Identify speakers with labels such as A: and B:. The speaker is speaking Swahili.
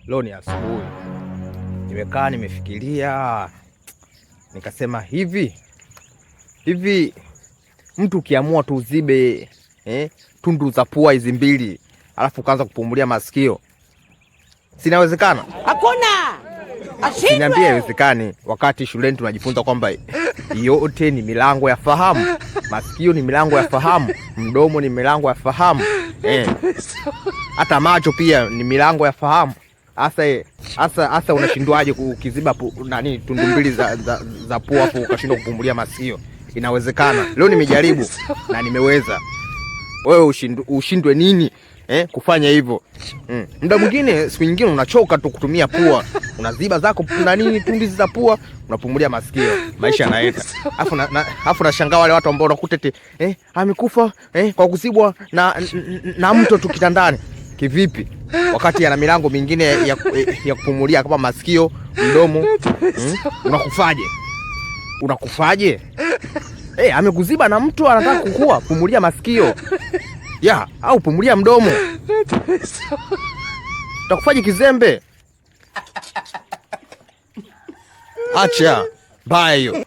A: Leo ni asubuhi, nimekaa nimefikiria, nikasema hivi mtu ukiamua tu uzibe tundu za pua hizi mbili, alafu ukaanza kupumulia masikio, sinawezekana?
B: Hakuna.
A: Siniambia haiwezekani, wakati shuleni tunajifunza kwamba yote ni milango ya fahamu. Masikio ni milango ya fahamu, mdomo ni milango ya fahamu, hata macho pia ni milango ya fahamu. Asa unashindwaje ukiziba tundu mbili za pua hapo ukashindwa kupumulia masikio? Inawezekana. Leo nimejaribu na nimeweza. Wewe ushindwe nini kufanya hivyo? Muda mwingine, siku nyingine unachoka tu kutumia pua, unaziba zako tundu za pua, unapumulia masikio, maisha yanaenda. Afu nashangaa wale watu ambao unakuta amekufa kwa kuzibwa na mto tu kitandani. Kivipi? Wakati ana milango mingine ya kupumulia kama masikio, mdomo. Unakufaje? Amekuziba na mtu anataka kukua, pumulia masikio. Au pumulia mdomo. Utakufaje kizembe? Acha. Bye.